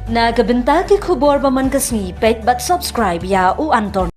Nagabenta ki khubor baman kasni pet but subscribe ya u Anton.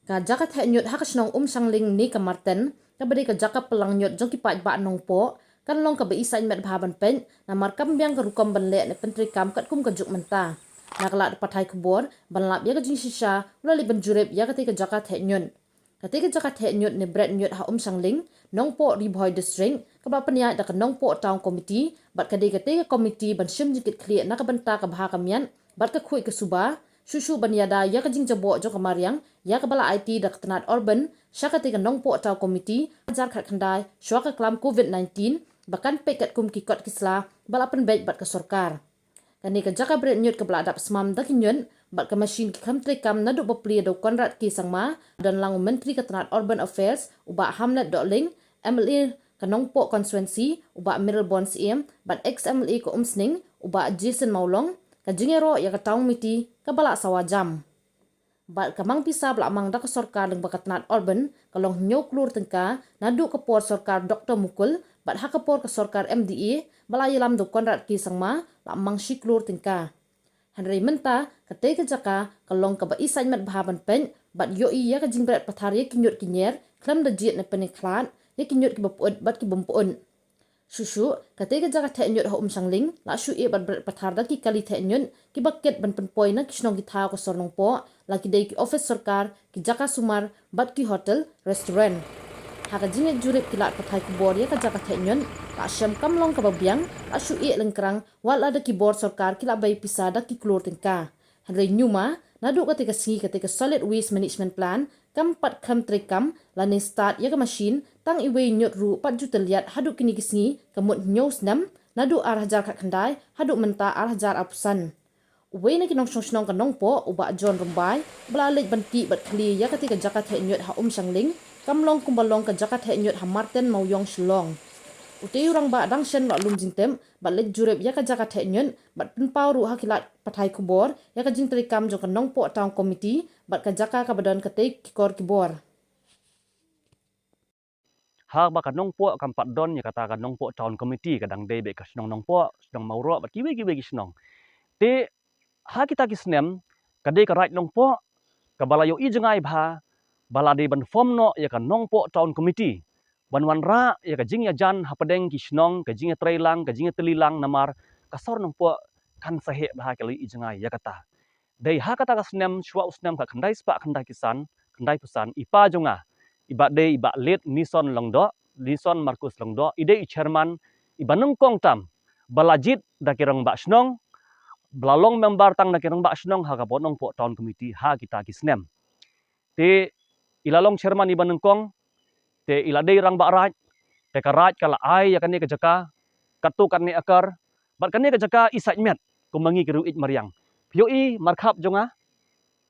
Ka jaka the nyut hakas nong sangling ni ka Martin ka beri ka jaka pelang nyut jong ki pat ba nong po kan long ka be isa met bahaban pen na markam biang ka rukom ban le ne pentri kam kat kum ka juk menta na kala pathai kubor ban lap ya ka jing shisha ulali ban jurep ya ka te ka jaka the nyut ketika jaka the nyut ne bread nyut ha sangling nong po riboy district ka ba penya da ka nong po town committee bat ka de ka te ka committee ban shim jikit clear na ka banta ka baha kamian bat ka khui ka suba Susu banyada ya ka jing jabo jo kamariang ya ka bala IT dak tanat urban syaka te ka nong po taw committee jar khat khandai syaka klam COVID-19 bahkan pekat kum kikot kisla bala pen bet bat ka sorkar kani ka jaka bret nyut ka bala dap smam dak nyun bat ka machine ki kam tre kam nadu bopli do konrat ki sangma dan lang menteri ka tanat urban affairs uba hamlet doling MLA ka nong po constituency uba Middlebourne CM bat ex MLA ko umsning uba Jason Maulong ka jingero ya ka taung miti ka bala sawajam bat kamang pisa bala mang da ka sorkar ng bakatnat urban kalong nyo klur tengka nadu ka por sorkar Dr. Mukul bat ha ka por ka sorkar MDA bala yalam do konrat ki sangma la mang shi klur tengka Henry menta ka te ka jaka kalong ka ba isay mat bahaban pen bat yo iya ka jingbret pathari kinyut kinyer klam da jit na peniklat ya kinyut ki bapuod bat ki bumpuon Susu, ketika jaka the nyut ha sangling, la shu e bat pathar da ki kali the nyut, ki baket ban penpoi na kisnong ki thao ko sornong po, la ki dei ki office sarkar, ki jaka sumar, bat ki hotel, restaurant. Haka jinget jurip ki lat pathai ki bor ya ka jaka the nyut, la syam kamlong ka babiang, la shu e lengkrang, wal la da ki bor sarkar ki la bay pisa da ki klur tengka. Henry Nyuma, nadu ketika solid waste management plan, kam pat kam trekam lani start ya ka machine tang iwe nyut ru pat juta liat hadu kini kisngi kamut nyos nam nadu arah jar khat khandai hadu menta arah jar apusan uwe na kinong snong ka nong po uba John Rumbai blalej banti bat khli ya ketika jaka the nyut ha sangling kamlong kumbalong ka jaka the nyut ha Martin Mauyong Shlong Uti urang ba dang shen lo lum jingtem bat lej jurep ya ka jaka the nyun bat pinpau ru hakilat pathai kubor ya ka jing trikam jo ka nong po town committee bat ka jaka ka badan ka te kikor kibor ha ba kanong po kampat don ya kata kanong po town committee kadang dei be ka snong nong po snong mauro bat kiwe kiwe ki snong te ha kita ki snem kadai ka right nong po ka balayo I jengai bha bala de ban form no ya ka nong po town committee ban wan ra ya ka jing ya jan ha padeng ki snong ka jing ya trailang ka jing ya telilang namar ka sor nong po kan sahe bha ka li I jengai ya kata dei ha kata ka snem shwa usnem ka khandai spa khandai kisan khandai pusan ipa jonga iba de iba let nison longdo nison Markus longdo ide I chairman iba nungkong tam balajit da kirang ba snong blalong member tang da kirang ba snong ha ka bonong po town committee ha kita kisnem te ilalong chairman iba nungkong te ilade rang ba raj te ka raj kala ai ya kane ka jaka katu kan ne akar bat kane ka jaka isaj met kumangi kiru ij mariang pio I markhap jonga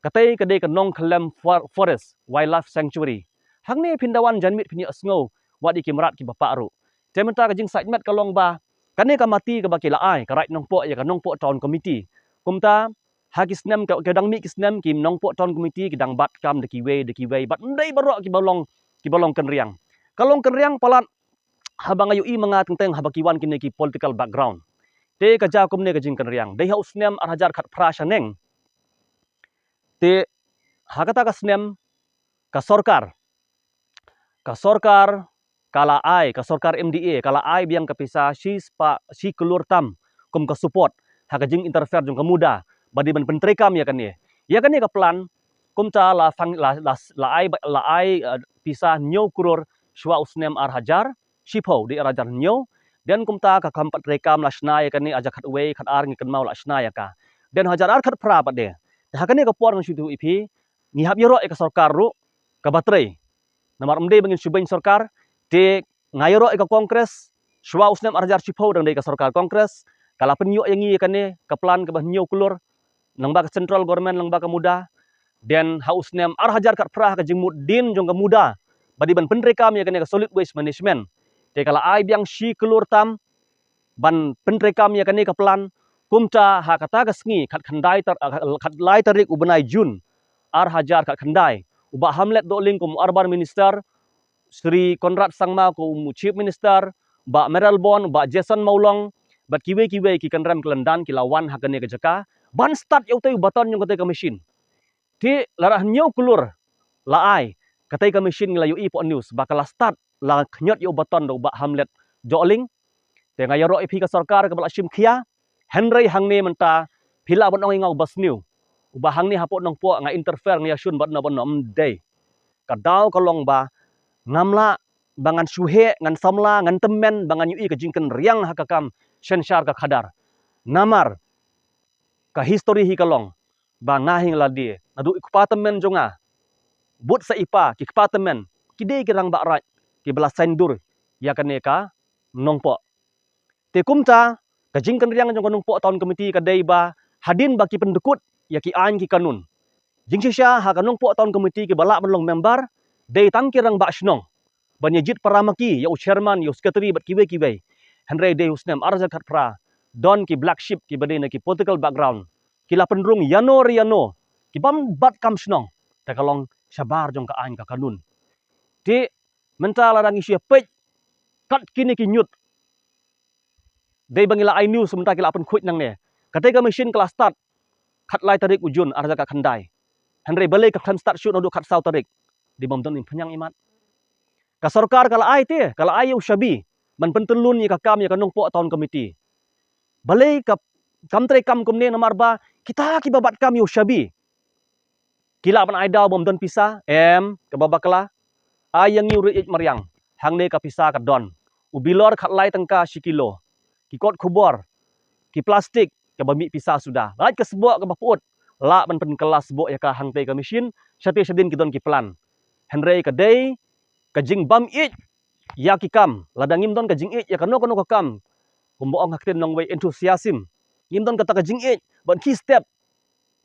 katei kade ka nong khlem forest wildlife sanctuary hangne pindawan janmit pinya asngo wadi kimrat ki bapak ru tementa ka jing sajmet kalong ba kane ka mati ka bakila ai ka right nong po ya ka nong po town committee kumta hagisnem ka kedang mi kisnem kim nong po town committee kidang bat kam de kiwe bat ndai barok ki balong kenriang kalong kenriang palat habang ayu I mga tengteng habakiwan kini ki political background te ka ja kumne ka jing kenriang dei hausnem arhajar khat prashaneng te hakata ka snem ka sorkar kala ai ka sorkar MDA kala ai biang kapisa si kelur tam kum ka support haka jing interfere jong kamuda badi ban pentrekam ya kan ye ka plan kum ta la fang la ai pisa nyo kurur shwa usnem ar hajar shipo di arajar nyo dan kum ta ka kampat rekam la shna ya kan aja khat we khat ar ngi kan mau la shna ya ka dan hajar ar khat pra pat de haka ka por ngi situ ipi ngi hab yoro ka sorkar ru ka batrei namar umde bangin subeng sorkar te ngayoro ka kongres shwa usnem arjar chipo dang de ka sorkar kongres kala penyo yangi kane ka plan ka bahnyo kulur nang ba central government nang ba ka muda den hausnem ar hajar kat prah ka jingmut din jong ka muda badi ban penrekam ya kane ka solid waste management te kala ai biang shi kulur tam ban penrekam ya kane ka plan kumta ha kata ka sngi khat khandai tar khat lai tarik ubenai jun ar hajar kat khandai uba hamlet do ling kum urban minister Sri Konrad Sangma ko chief minister ba Meralbon ba Jason Maulong bat kiwe ki kan rem kelendan ki lawan hakane ke jaka ban start yau teu baton yung kate ka machine ti lara nyau kulur la ai kate ka machine ngila yu i po news bakala start la knyot yau baton do ba hamlet joling te ngayaro ipi ka sarkar ka bala sim khia henry hangne menta phila bon ong ngau bas new uba hangni hapo nong po nga interfere nga shun bat na bon nom day kadau kalong ba ngamla bangan suhe ngan samla ngan temen bangan yu i ka jingken riang hakakam sensar ka khadar namar ka history hi kalong ba ngahing ladi nadu ikupatemen jonga but sa ipa ki kupatemen kide kirang ba rat ki bela sendur ya kaneka nongpo te kumta ka jingken riang jong nongpo tahun komiti ka dei ba hadin ba ki pendekut ya ki an ki kanun jingsisha ha ka nongpo tahun komiti ki bala menlong member dei tangkirang ba snong banyajit paramaki ya chairman ya secretary bat kiwe Henry de Husnem arza khatpra don ki black sheep ki badena ki political background ki la pendrung yano ki bam bat kam snong ta kalong sabar jong ka an ka kanun ti mental arang isi pej kat kini ki nyut de bangila I news sementara ki la pen khuit nang ne kate ka machine kelas start khat lai tarik ujun arza ka khandai Henry balik ka khan start shoot no khat sau tarik di bom don penyang imat ka sarkar kala ai te kala ai ushabi man pentelun ya kam ya kanong po tahun komiti balai ka kamtre kam kumne namar ba kita ki babat kam yo shabi kila ban aida bom don pisa ke babakala ayang yu rit maryang hangne ka pisa ka don ubilor khatlai tangka sikilo ki kot khubor ki plastik ke bami pisa sudah rat ke sebo ke baput la ban pen kelas bo ya ka hangte ka mesin syati sedin ki don ki plan Henry ka dei ka jing bam it ya ki kam ladangim don ka jing it ya kano ka kam kumboong hakten nong way enthusiasm ngim don kata ka jing it ban key step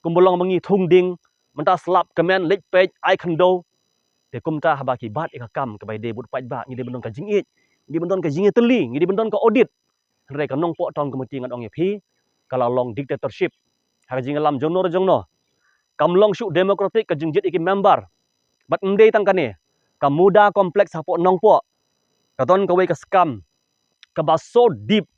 kumbolong mangi thung ding menta slap comment lek page I khando te kumta habaki bat ka kam ka bai de but paj ba ngi de bendon ka jing it ngi bendon ka jing teli ngi de bendon ka audit re ka nong po tong komiti ngan ong phi kala long dictatorship ha jing lam jongno kam long shu democratic ka jing jit iki member bat ndei tang kane ka muda kompleks hapo nong po ka don ka way ka scam ka ba so deep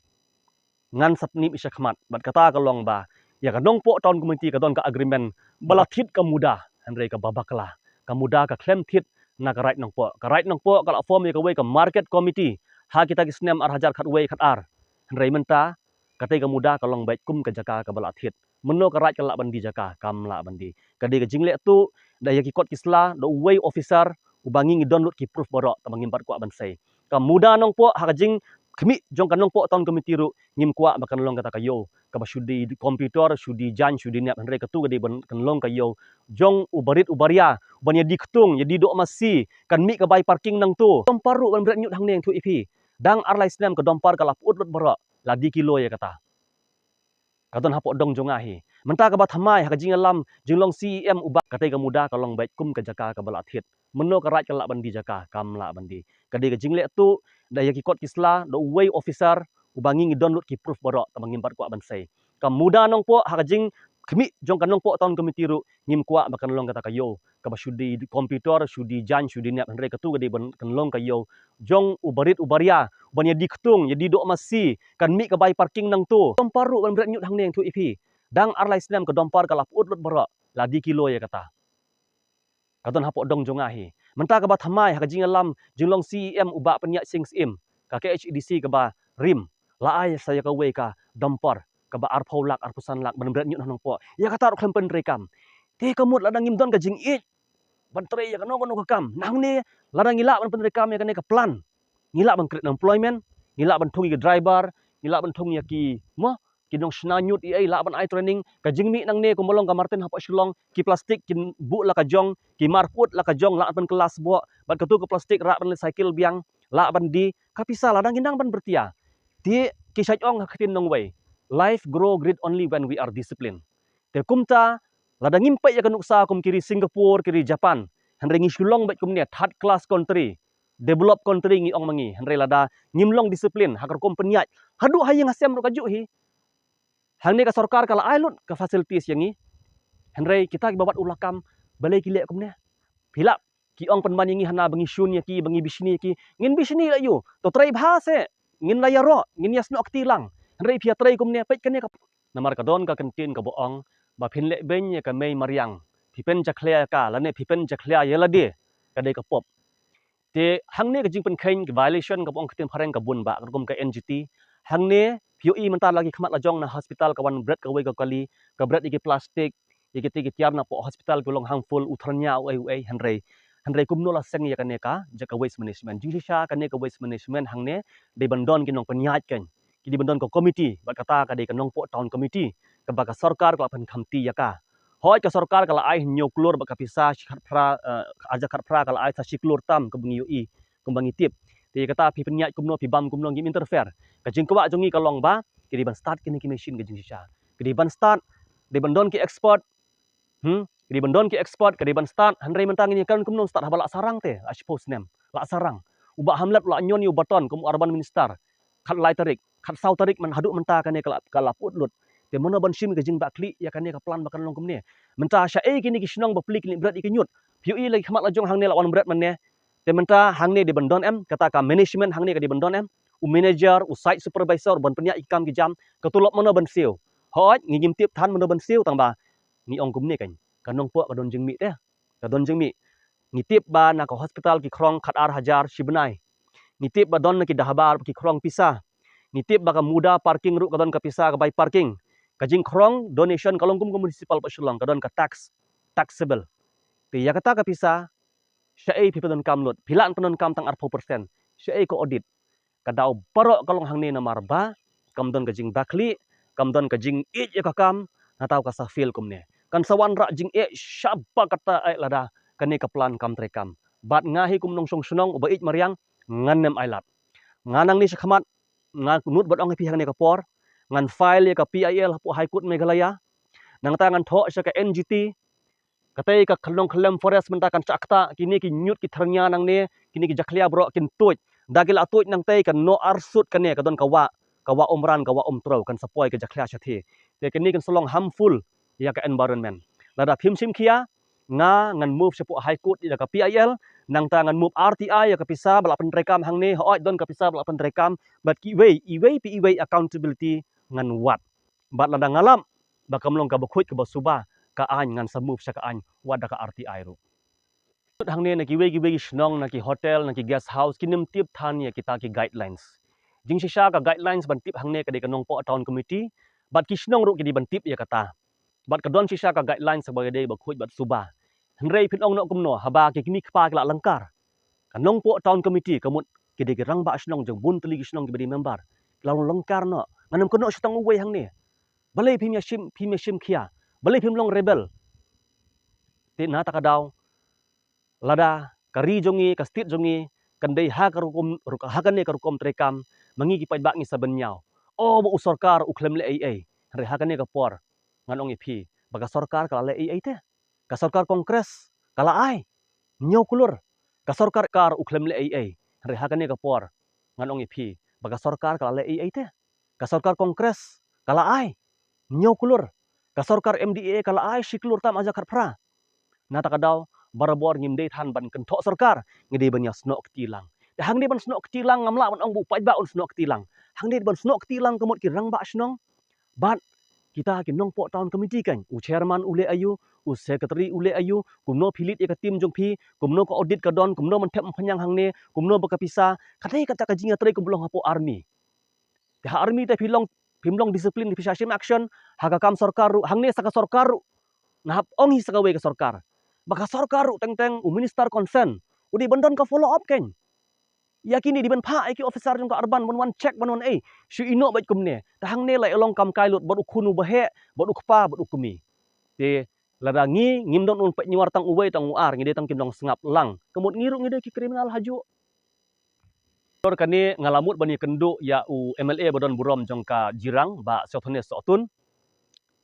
ngan sapni isya khmat bat kata kalong ba ya kadong po tahun komiti kadon ka agreement bala thit ka muda Henry ka babakla ka muda ka claim thit na ka right nong po kala form ya ka way ka market committee ha kita ki snem ar hajar khat way khat ar Henry menta kate ka muda kalong baik kum ka jaka ka bala thit menno ka right ka la bandi jaka kam la bandi kade ka jingle tu da ya ki kot kisla do way officer ubangi ngi download ki proof borok tamangim bat ko bansai ka muda nong po ha jing kemi jong kanong po tahun komiti ru ngim kwa bakan long kata kayo ka sudi komputer sudi jan sudi niat Henry katu gade ban kan long kayo jong ubarit ubaria banya diktung jadi dok masi kan mi ka bai parking nang tu domparu ban bret nyut hang neng tu ipi dang arlai snem ka dompar kala put lut borok ladi kilo ya kata kadon hapo dong jonga hi menta ka ba thamai ha jing lam jinglong CEM uba kate ka muda ka long baik kum ka jaka ka bala thit menno ka rat ka la bandi jaka kam la bandi kade ka jingle tu da ya ki kot kisla do way officer ubangi ngi download ki proof borok tamangim bat ko bansai ka muda nong po ha jing kemi jong kanong po tahun komiti ru ngim kwa bakan long kata kayo ka ba sudi komputer sudi jan sudi niat Henry katu gade ban kan long kayo jong ubarit ubaria banya diktung jadi dok masi kan mi ka bai parking nang tu domparu ban bret nyut hang neng tu ipi dang arlai snem ka dompar kala put lut borok ladi kilo ya kata kadon hapo dong jonga hi menta ka ba thamai ha jing lam jinglong CEM uba penyak sing sim ka HDC ka ba rim la ai saya ka we ka dompar ka ba ar phaulak ar pusan lak ban bret nyut nang po ya kata ro klempen rekam te kamut ladang ngim don ka jing it ban tre ya kano ka kam nang ne ladang ngila ban pen rekam ya kane ka plan ngila ban create employment ngila ban thungi ka driver ngila ban thungi ya ki mo kinong snanyut ai la ban ai training ka jingmi nang ne kumolong ka martin hapo shilong ki plastik kin bu la ka jong ki marput la ka jong la ban kelas bo ban katu ka plastik ra ban cycle biang la ban di ka pisa ladang indang ban bertia ti ki sajong hakitin nong way life grow great only when we are disciplined te kumta ladang impai ya kanuksa kum kiri Singapore kiri Japan Henry ngi shulong bat kum ne third class country develop country ngi ong mangi Henry lada ngimlong disiplin hakar kum penyat hadu hayang asem ro kaju hi hangni ka sarkar kala ailut ka facilities yangi Henry kita ki babat ulakam balai kilek kum ne philap ki ong penman yangi hana bangi shun ya ki bangi bisni ki ngin bisni la yu to trai bhase ngin la yaro ngin yasno aktilang Henry pia trai kum ne pet kan ne ka namar ka don ka kentin ka boong ba phin le ben ye ka mei mariang pipen jakhlea ka la ne pipen jakhlea ye la de ka de ka pop te hang ne ka jing pen khain ka violation ka bong ketin phareng ka bun ba ka kum ka NGT hang ne POE mentar lagi khamat la jong na hospital ka wan bread ka wei ka kali ka bread iki plastik iki ti tiam na po hospital kulong harmful uthranya ai Henry kum no la seng ya ka ne ka jaka waste management jing sha ka ne ka waste management hang ne de bandon ki nong penyat kan ki di bandon ko committee ba kata ka de ka nong po town committee ka ba ka sarkar ka pen khamti ya ka hoi ka sarkar kala ai nyo klur ba ka pisa khat pra aja khat pra kala ai sa siklur tam ka bungi ui kumbangi tip ti kata pi penyat kumno pi bam kumno ngim interfere ka jing kwa jongi ka long ba ki di ban start ki ni ki machine ka jing sha ki di ban start de bandon ki export di bandon ki export ke di ban start Henry mentang ni kan kumno start habala sarang te I suppose nem la sarang uba hamlat la nyon yu baton kum urban minister khat lai tarik khat sau tarik man hadu menta kan ne kala put lut te mono ban sim ke jing ba kli ya kan ne ka plan bakan long kum ne menta sha e kini ki snong ba plik ni berat iki nyut piu i lagi khamat la jong hang ne la wan berat man ne te menta hang ne di bandon em kata ka management hang ne ka di bandon em u manager u site supervisor ban penya ikam ki jam ketulop mono ban siu hoj ngim tip than mono ban siu tang ba ni ong kum ne kan kanong po kadon jeng mi te kadon jeng mi ngitip ba na ka hospital ki krong khat ar hajar shibnai ngitip ba don ki dahabar ki krong pisa ngitip ba ka muda parking ru kadon ka pisa ka by parking ka jing krong donation kalong kum municipal pa shulong kadon ka taxable ti ya kata ka pisa sha ei pipedon kam lot pilan penon kam tang ar 4% sha ei ko audit kadau barok kalong hang ne na marba kam don ka jing bakli kam don ka jing it ya ka kam na tau ka sa feel kum ne kan sawan ra jing e syaba kata ai lada kane ka plan kam trekam bat ngahi kum nong song sunong uba it mariang nganem ai lat nganang ni sakhamat nga nut bat ong pi hang ne ka por ngan file ya ka PIL hapu high court Meghalaya nang ta ngan tho sa ka NGT katai ka khalong khalem forest menta kan chakta kini ki nyut ki tharnya nang ne kini ki jakhlia bro kin tuj dagil atuj nang tai kan no arsut kan ne ka don ka wa umran ka wa umtro kan sapoi ka jakhlia chathi te kini kan solong harmful ya ka environment lada phim sim khia nga ngan move sepu high court ya ka PIL nang ta ngan move RTI ya ka pisa bala pen rekam hang ne hoi don ka pisa bala pen rekam but ki way accountability ngan wat bat lada ngalam ba kamlong ka bakhut ka basuba ka an ngan sa move sa ka an wada ka RTI ru hang ne na ki way snong na ki hotel na ki guest house kinim tip than ya kita ki guidelines jing sha ka guidelines ban tip hang ne ka de ka nong po town committee bat ki snong ru ki di ban tip ya kata bat kadon sisa ka guidelines sebagai day bakhuj bat suba henrei phin ong no kumno haba ki kimi khpa kala langkar kanong po town committee kamut ki de rang ba snong jong bun teli snong ki badi member laung langkar no manam kono stang uwe hang ne balai phim ya sim khia balai phim long rebel ti na ta kadaw lada kari jongi ka stit jongi kandai ha karukum ha kan ne karukom trekam mangi ki pai ba ngi saben nyau o bo sarkar uklem le ai re ha kan ne ka por ngan ong ipi baga sarkar kala le ai te ka sarkar kongres kala ai nyo kulur ka sarkar kar uklem le ai re ha kan ne ka por ngan ong ipi baga sarkar kala le ai te ka sarkar kongres kala ai nyo kulur ka sarkar MDA kala ai shiklur tam aja khat phra na ta kadaw barabor ngimdei than ban kan tho sarkar ngide ban ya snok tilang de hang de ban snok tilang ngamla ban ong bu pai ba un snok tilang hang de ban snok tilang kamut ki rang ba snong bat kita ki nong po town committee kan u chairman ule ayu u secretary ule ayu kumno philit ya tim jong phi kumno ko audit ka don kumno man thep phanyang hang ne kumno ba ka pisa khatai ka ka jinga trai kumlong hapo army ha army te phimlong discipline di pisa sim action ha ka kam sarkar ru hang ne sa ka sarkar ru na hap ong hi sa ka we ka sarkar baka sarkar ru teng teng u minister concern udi bandon ka follow up kan yakini di ban pha ai ki officer jong ka urban ban wan check ban wan ai shu ino bai kumne ta hang ne lai along kam kai lut bod ukhunu bahe bod ukpa bod ukumi te lada ngi ngim don un pe nyuar tang uwei tang uar ngi de tang kim dong sengap lang kemut ngiru ngi de ki kriminal haju tor kani ngalamut bani kendu ya u MLA bodon burom jong ka jirang ba sothone sotun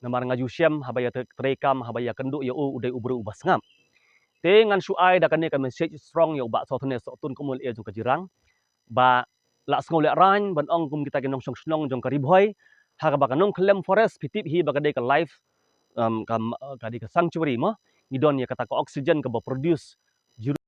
namar ngaju syam habaya trekam habaya kendu ya u udai ubru ubas ngam te ngan su ai da kani ka message strong ya ba sothone sotun kumul e jong ka jirang ba la sngol le ran ban ong kum kita genong song snong jong karib hoi ha ka ba kanong klem forest pitip hi ba ka life ka di ka sanctuary mo ngidon ya kata ka oxygen ka ba produce